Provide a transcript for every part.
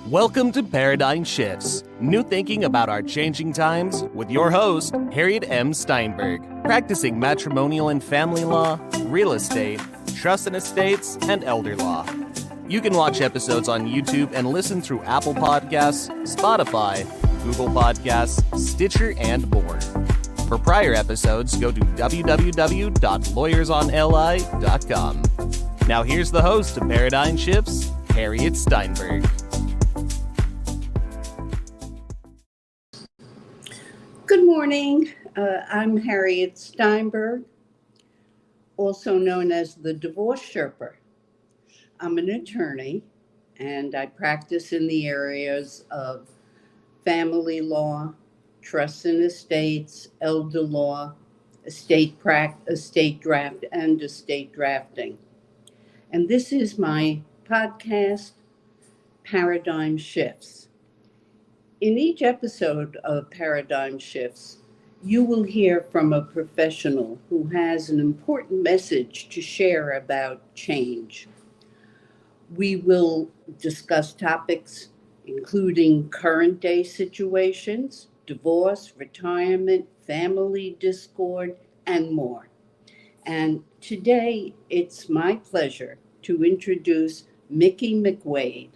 Welcome to Paradigm Shifts, new thinking about our changing times with your host, Harriette M. Steinberg, practicing matrimonial and family law, real estate, trust and estates, and elder law. You can watch episodes on YouTube and listen through Apple Podcasts, Spotify, Google Podcasts, Stitcher, and more. For prior episodes, go to www.lawyersonli.com. Now here's the host of Paradigm Shifts, Harriette Steinberg. Good morning. I'm Harriette Steinberg, also known as the Divorce Sherpa. I'm an attorney, and I practice in the areas of family law, trust and estates, elder law, estate draft, and estate drafting. And this is my podcast, Paradigm Shifts. In each episode of Paradigm Shifts, you will hear from a professional who has an important message to share about change. We will discuss topics including current day situations, divorce, retirement, family discord, and more. And today, it's my pleasure to introduce Micki McWade,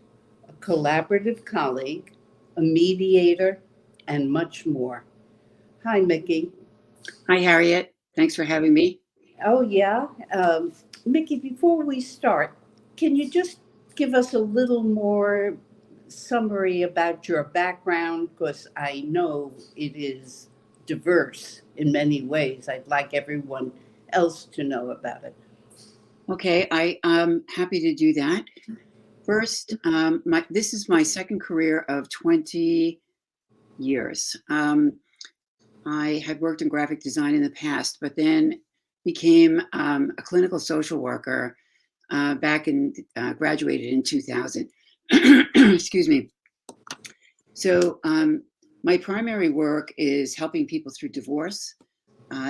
a collaborative colleague, a mediator, and much more. Hi, Micki. Hi, Harriette. Thanks for having me. Oh, yeah. Micki, before we start, can you just give us a little more summary about your background? Because I know it is diverse in many ways. I'd like everyone else to know about it. Okay, I'm happy to do that. First, this is my second career of 20 years. I had worked in graphic design in the past, but then became a clinical social worker graduated in 2000. Excuse me. So my primary work is helping people through divorce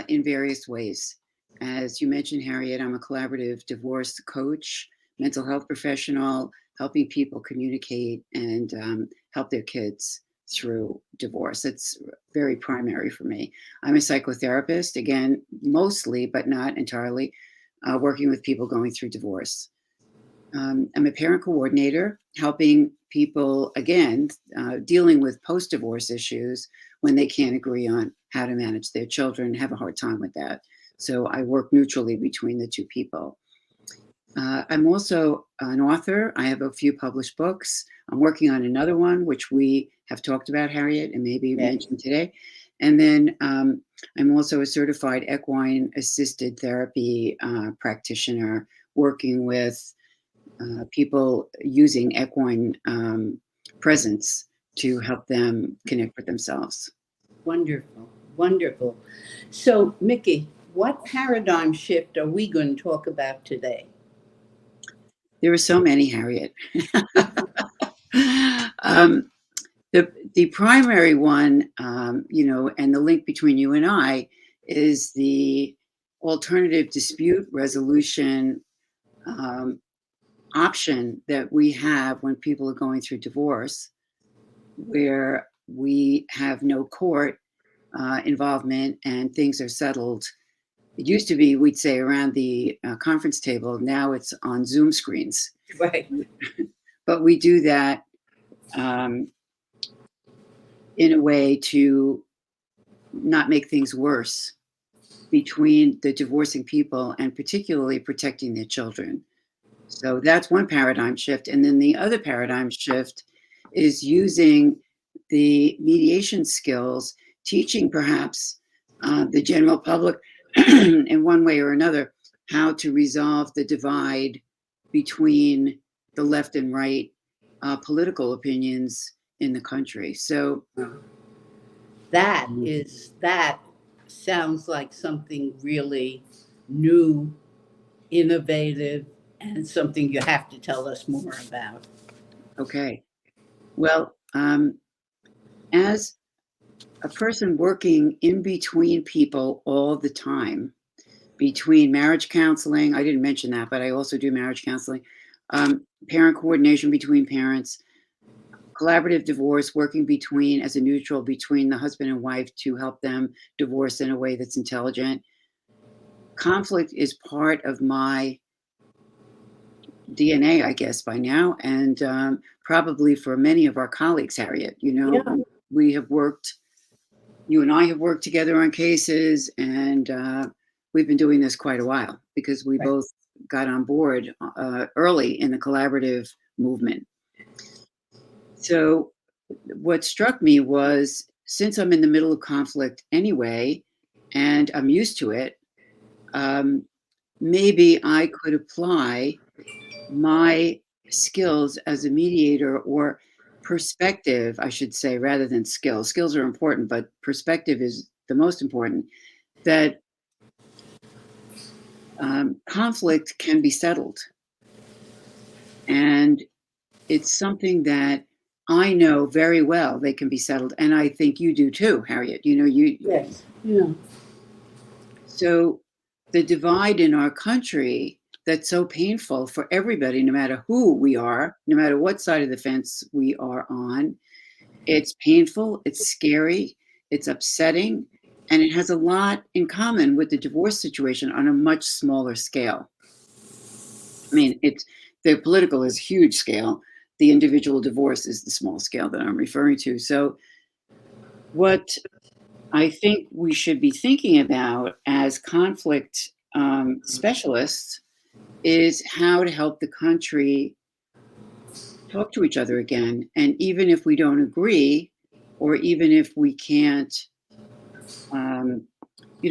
in various ways. As you mentioned, Harriette, I'm a collaborative divorce coach, mental health professional, helping people communicate and help their kids through divorce. It's very primary for me. I'm a psychotherapist, again, mostly, but not entirely, working with people going through divorce. I'm a parent coordinator, helping people, again, dealing with post-divorce issues when they can't agree on how to manage their children, have a hard time with that. So I work neutrally between the two people. I'm also an author. I have a few published books. I'm working on another one, which we have talked about, Harriette, and maybe mentioned today. And then I'm also a certified equine assisted therapy practitioner, working with people using equine presence to help them connect with themselves. Wonderful, wonderful. So, Micki, what paradigm shift are we going to talk about today? There are so many, Harriette. The primary one, and the link between you and I is the alternative dispute resolution option that we have when people are going through divorce, where we have no court involvement and things are settled. It used to be, we'd say, around the conference table. Now it's on Zoom screens. Right. But we do that in a way to not make things worse between the divorcing people and particularly protecting their children. So that's one paradigm shift. And then the other paradigm shift is using the mediation skills, teaching perhaps the general public in one way or another, how to resolve the divide between the left and right political opinions in the country. So that sounds like something really new, innovative, and something you have to tell us more about. Okay. Well, as a person working in between people all the time, between marriage counseling, I didn't mention that, but I also do marriage counseling, parent coordination between parents, collaborative divorce, working between as a neutral between the husband and wife to help them divorce in a way that's intelligent. Conflict is part of my DNA, I guess, by now, and probably for many of our colleagues, Harriet. Yeah. We have worked, you and I have worked together on cases, and we've been doing this quite a while because we Right. both got on board early in the collaborative movement. So what struck me was, since I'm in the middle of conflict anyway, and I'm used to it, maybe I could apply my skills as a mediator, or perspective, I should say, rather than skills. Skills are important, but perspective is the most important. That conflict can be settled. And it's something that I know very well they can be settled. And I think you do too, Harriet. Yes. Yeah. So the divide in our country that's so painful for everybody, no matter who we are, no matter what side of the fence we are on, it's painful, it's scary, it's upsetting, and it has a lot in common with the divorce situation on a much smaller scale. I mean, the political is huge scale. The individual divorce is the small scale that I'm referring to. So what I think we should be thinking about as conflict specialists is how to help the country talk to each other again. And even if we don't agree, or even if we can't,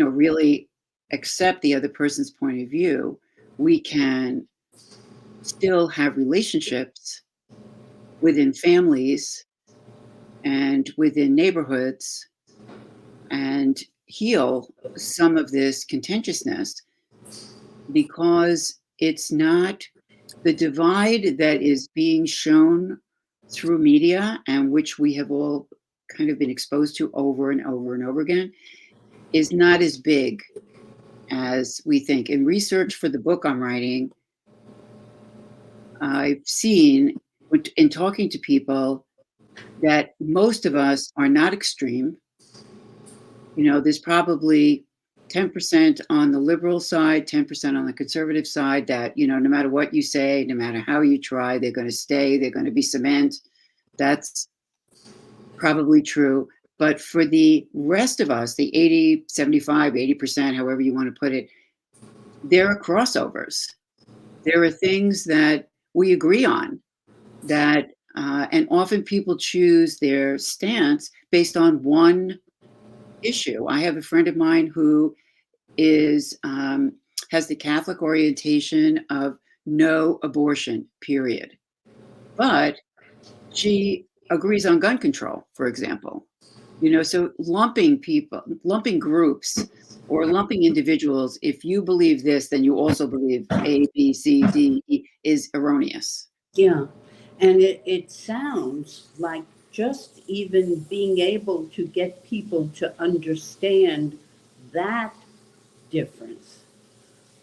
really accept the other person's point of view, we can still have relationships within families and within neighborhoods and heal some of this contentiousness, because it's not the divide that is being shown through media, and which we have all kind of been exposed to over and over and over again, is not as big as we think. In research for the book I'm writing, I've seen in talking to people that most of us are not extreme. There's probably 10% on the liberal side, 10% on the conservative side that, no matter what you say, no matter how you try, they're going to stay, they're going to be cement. That's probably true. But for the rest of us, the 80, 75, 80%, however you want to put it, there are crossovers. There are things that we agree on that, and often people choose their stance based on one issue. I have a friend of mine who has the Catholic orientation of no abortion, period. But she agrees on gun control, for example. So lumping groups, or lumping individuals, if you believe this, then you also believe A, B, C, D, E, is erroneous. Yeah. And it sounds like just even being able to get people to understand that difference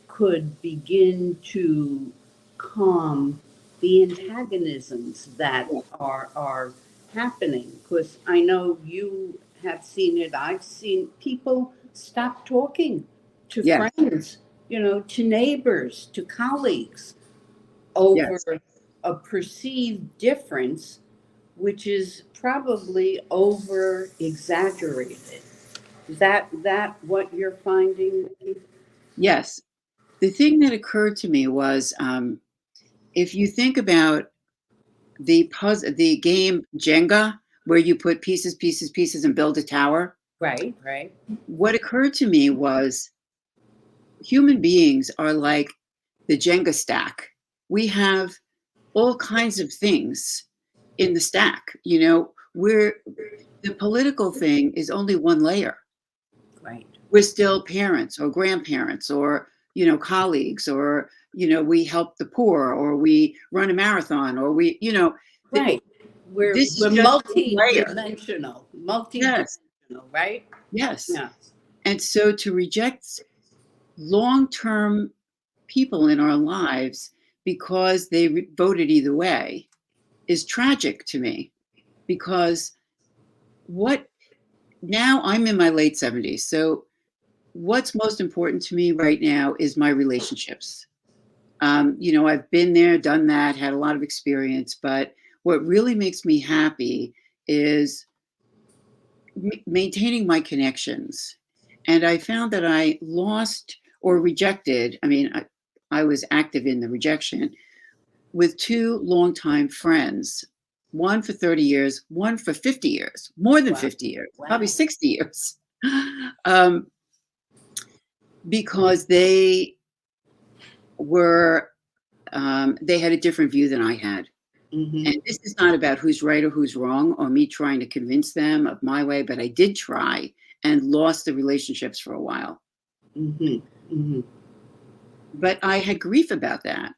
could begin to calm the antagonisms that are happening. Because I know you have seen it, I've seen people stop talking to Yes. friends, to neighbors, to colleagues, over Yes. a perceived difference, which is probably over exaggerated. Is that what you're finding? Yes. The thing that occurred to me was, if you think about the game Jenga, where you put pieces, pieces, pieces and build a tower. Right, right. What occurred to me was, human beings are like the Jenga stack. We have all kinds of things in the stack. Where the political thing is only one layer. Right. We're still parents or grandparents, or colleagues, or we help the poor, or we run a marathon, or Right. We're this is we're just one layer. multi-dimensional, right? Yes. Yeah. And so to reject long-term people in our lives because they voted either way is tragic to me. because now I'm in my late 70s. So what's most important to me right now is my relationships. I've been there, done that, had a lot of experience, but what really makes me happy is maintaining my connections. And I found that I lost or rejected, I was active in the rejection with two longtime friends, one for 30 years, one for 50 years, more than Wow. 50 years, Wow. probably 60 years, because they had a different view than I had. Mm-hmm. And this is not about who's right or who's wrong or me trying to convince them of my way, but I did try and lost the relationships for a while. Mm-hmm. Mm-hmm. But I had grief about that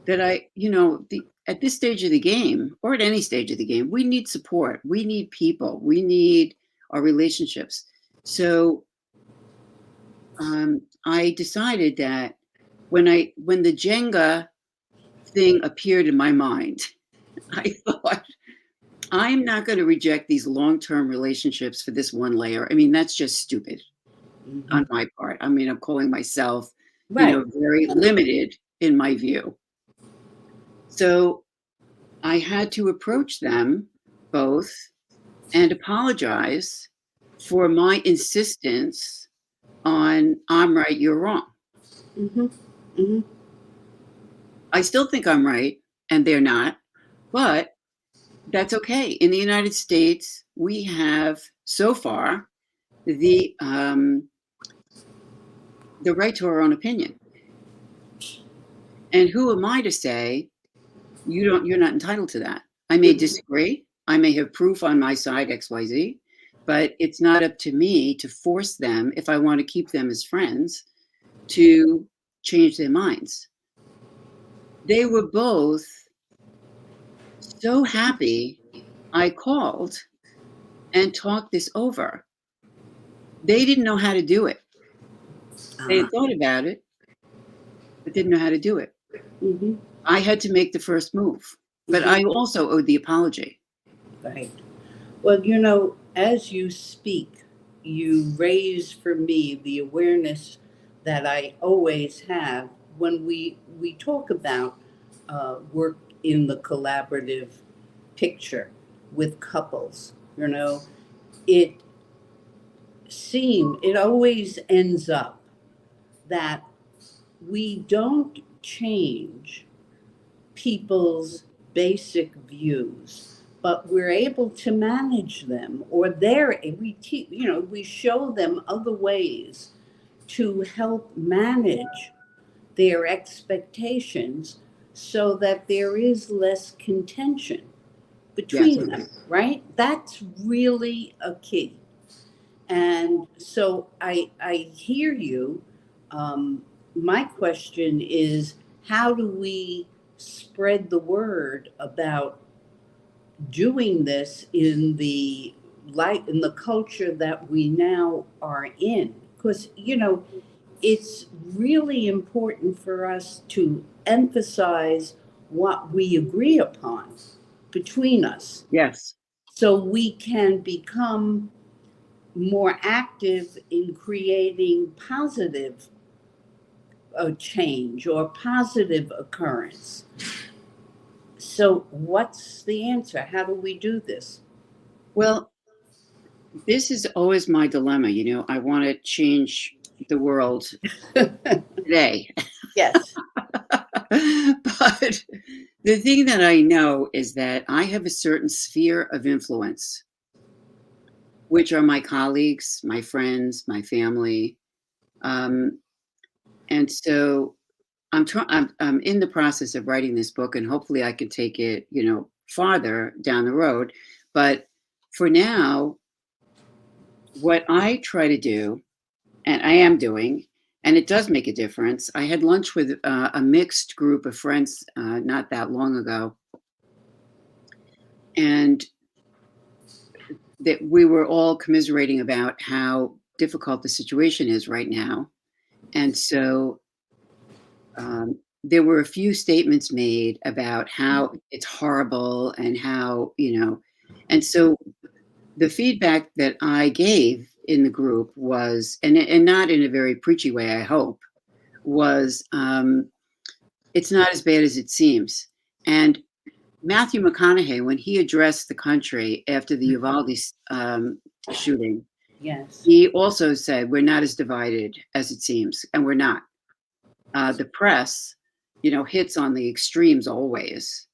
at this stage of the game, or at any stage of the game, we need support. We need people. We need our relationships. So I decided that when the Jenga thing appeared in my mind, I thought, I'm not going to reject these long-term relationships for this one layer. That's just stupid on my part. I'm calling myself, Right. very limited in my view. So I had to approach them both and apologize for my insistence on I'm right, you're wrong. Mm-hmm. Mm-hmm. I still think I'm right and they're not, but that's okay. In the United States, we have so far the right to our own opinion. And who am I to say you're not entitled to that? I may disagree. I may have proof on my side, XYZ, but it's not up to me to force them, if I want to keep them as friends, to change their minds. They were both so happy I called and talked this over. They didn't know how to do it. They had thought about it, but didn't know how to do it. Mm-hmm. I had to make the first move, but I also owed the apology. Right. Well, as you speak, you raise for me the awareness that I always have when we talk about work in the collaborative picture with couples. It it always ends up that we don't change people's basic views, but we're able to manage them, or we show them other ways to help manage their expectations so that there is less contention Yes. between them, right? That's really a key. And so I hear you. My question is, how do we spread the word about doing this in the in the culture that we now are in? Because it's really important for us to emphasize what we agree upon between us, Yes. so we can become more active in creating positive change or positive occurrence. So, what's the answer? How do we do this? Well, this is always my dilemma. I want to change the world today. Yes. But the thing that I know is that I have a certain sphere of influence, which are my colleagues, my friends, my family. And so I'm in the process of writing this book, and hopefully I can take it, farther down the road. But for now, what I try to do, and I am doing, and it does make a difference. I had lunch with a mixed group of friends not that long ago, and that we were all commiserating about how difficult the situation is right now. And so there were a few statements made about how it's horrible and how, And so the feedback that I gave in the group was, and not in a very preachy way, I hope, was it's not as bad as it seems. And Matthew McConaughey, when he addressed the country after the Uvalde shooting, Yes. he also said, we're not as divided as it seems, and we're not. The press, hits on the extremes always.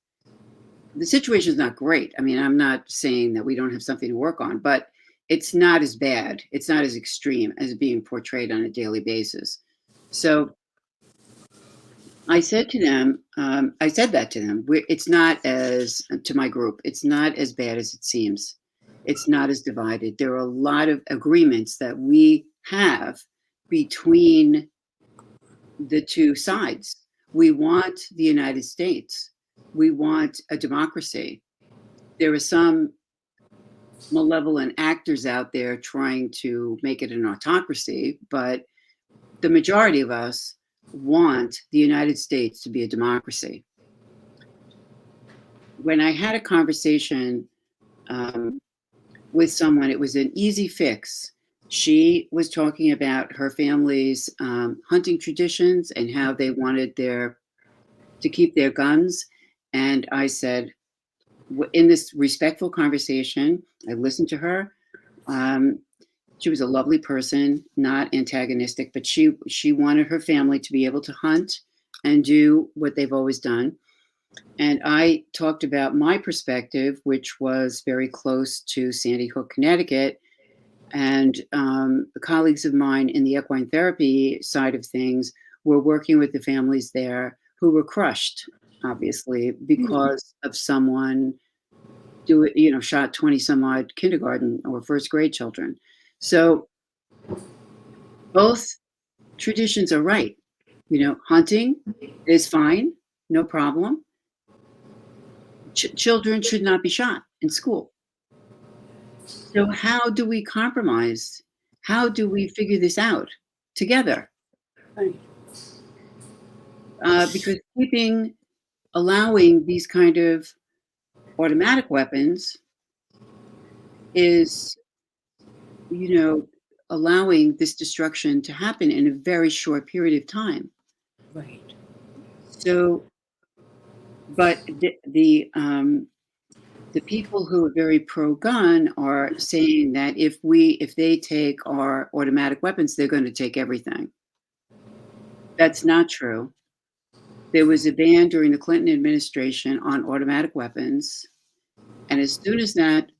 The situation is not great. I mean, I'm not saying that we don't have something to work on, but it's not as bad. It's not as extreme as being portrayed on a daily basis. So I said that to them. It's not to my group, it's not as bad as it seems. It's not as divided. There are a lot of agreements that we have between the two sides. We want the United States. We want a democracy. There are some malevolent actors out there trying to make it an autocracy, but the majority of us want the United States to be a democracy. When I had a conversation with someone, it was an easy fix. She was talking about her family's hunting traditions and how they wanted to keep their guns. And I said, in this respectful conversation, I listened to her. She was a lovely person, not antagonistic, but she wanted her family to be able to hunt and do what they've always done. And I talked about my perspective, which was very close to Sandy Hook, Connecticut. And colleagues of mine in the equine therapy side of things were working with the families there who were crushed, obviously, because of someone shot 20 some odd kindergarten or first grade children. So both traditions are right. Hunting is fine, no problem. Children should not be shot in school. So how do we compromise? How do we figure this out together? Right. Because allowing these kind of automatic weapons is, allowing this destruction to happen in a very short period of time. Right. So, but the people who are very pro-gun are saying that if they take our automatic weapons, they're going to take everything. That's not true. There was a ban during the Clinton administration on automatic weapons, and as soon as that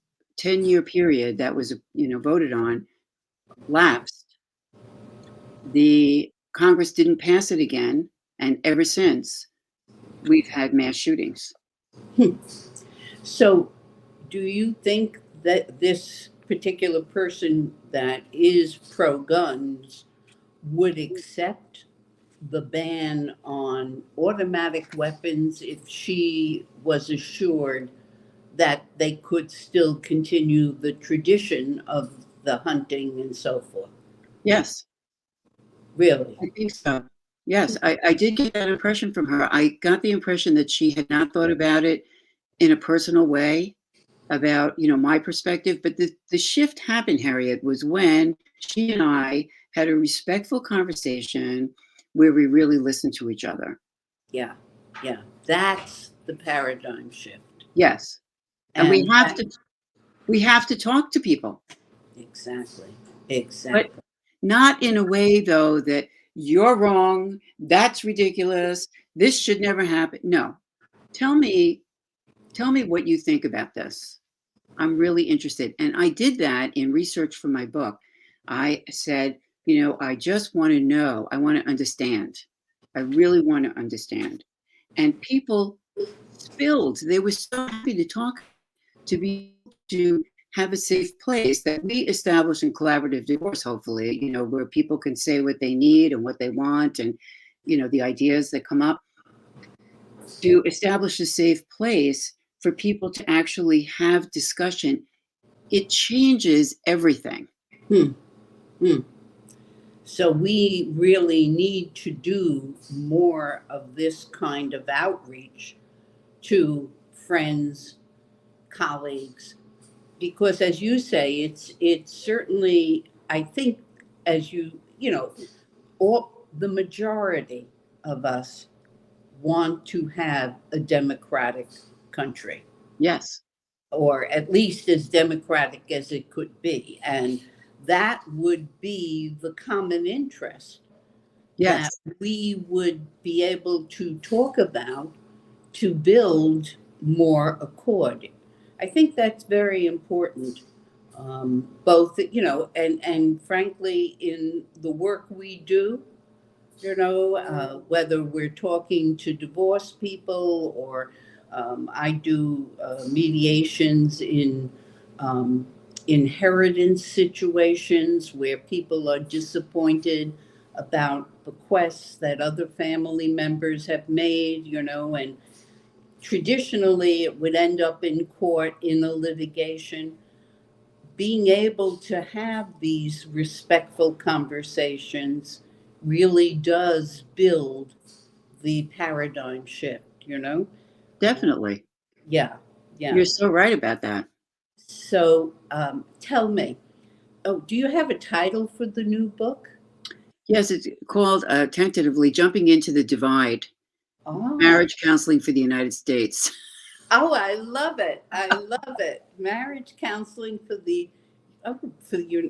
10-year period that was voted on lapsed, the Congress didn't pass it again, and ever since we've had mass shootings. So, do you think that this particular person that is pro guns would accept the ban on automatic weapons if she was assured that they could still continue the tradition of the hunting and so forth? Yes, Really? I think so. Yes, I did get that impression from her. I got the impression that she had not thought about it in a personal way about, my perspective. But the shift happened, Harriet, was when she and I had a respectful conversation where we really listened to each other. Yeah. Yeah. That's the paradigm shift. Yes. And we have that- to talk to people. Exactly. Exactly. But not in a way, though, that you're wrong, that's ridiculous, this should never happen. No. Tell me what you think about this. I'm really interested. And I did that in research for my book. I said, I just want to know, I want to understand. I really want to understand. And people spilled. They were so happy to talk, to be able to have a safe place that we establish in collaborative divorce, hopefully, where people can say what they need and what they want and, the ideas that come up, to establish a safe place for people to actually have discussion. It changes everything. So we really need to do more of this kind of outreach to friends, colleagues, because as you say, it's certainly, I think, as all the majority of us want to have a democratic country, Yes, or at least as democratic as it could be. And that would be the common interest that yes, we would be able to talk about to build more accord. I think that's very important. Both, and frankly, in the work we do, whether we're talking to divorced people or I do mediations in inheritance situations where people are disappointed about bequests that other family members have made, and traditionally it would end up in court in a litigation. Being able to have these respectful conversations really does build the paradigm shift. definitely. Yeah, yeah. You're so right about that. So tell me, do you have a title for the new book? Yes, it's called tentatively Jumping into the Divide, Oh, Marriage Counseling for the United States. oh, I love it. I love it. Marriage counseling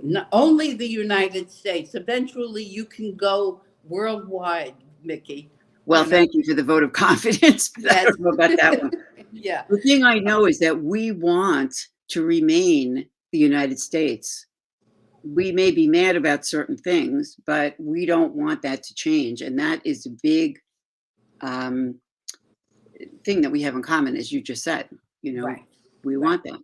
not only the United States. Eventually, you can go worldwide, Micki. Well, thank you for the vote of confidence, but I Yes. don't know about that one. Yeah. The thing I know is that we want to remain the United States. We may be mad about certain things, but we don't want that to change. And that is a big thing that we have in common, as you just said. Right. We Right. want that.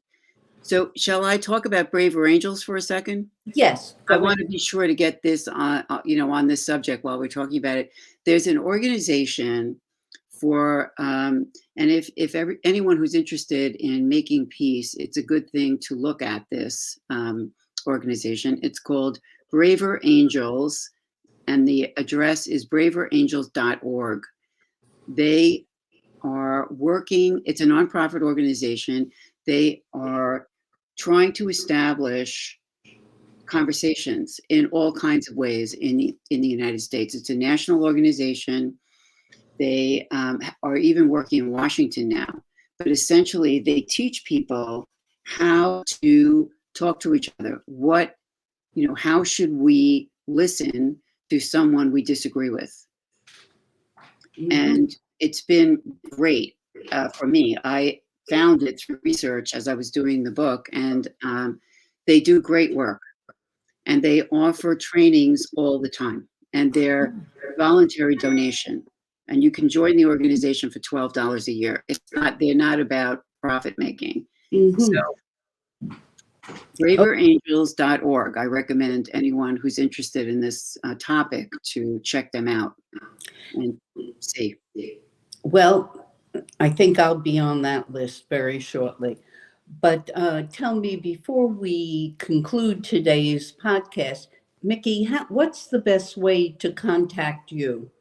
So shall I talk about Braver Angels for a second? Yes. I Go want to ahead. be sure to get this on this subject while we're talking about it. There's an organization for, and if anyone who's interested in making peace, it's a good thing to look at this organization. It's called Braver Angels, and the address is braverangels.org. They are working, it's a nonprofit organization. They are trying to establish conversations in all kinds of ways in the United States. It's a national organization. They are even working in Washington now. But essentially, they teach people how to talk to each other. How should we listen to someone we disagree with? Mhm. And it's been great for me. I found it through research as I was doing the book, and they do great work. And they offer trainings all the time, and they're voluntary donation. And you can join the organization for $12 a year. They're not about profit making. Mhm. So braverangels.org. I recommend anyone who's interested in this topic to check them out and see. Well, I think I'll be on that list very shortly. But tell me, before we conclude today's podcast, Micki, what's the best way to contact you?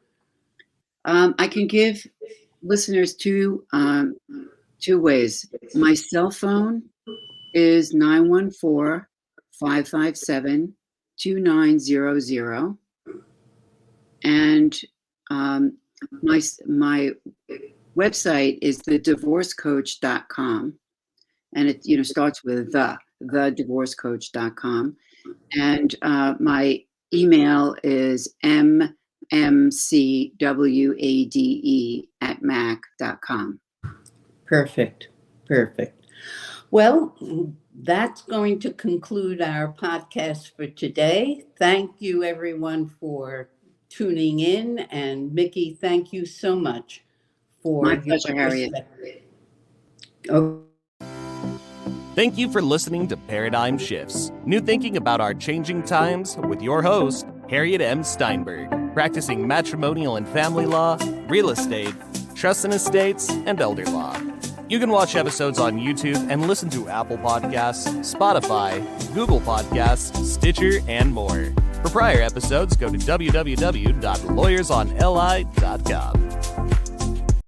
I can give listeners two ways. My cell phone is 914-557-2900. And my website is thedivorcecoach.com. And it starts with thedivorcecoach.com. And my email is mmcwade@mac.com. Perfect. Perfect. Well, that's going to conclude our podcast for today. Thank you, everyone, for tuning in. And Micki, thank you so much for My your pleasure, Harriet. perspective. Okay. Thank you for listening to Paradigm Shifts, new thinking about our changing times with your host, Harriette M. Steinberg, practicing matrimonial and family law, real estate, trust and estates, and elder law. You can watch episodes on YouTube and listen to Apple Podcasts, Spotify, Google Podcasts, Stitcher, and more. For prior episodes, go to www.lawyersonli.com.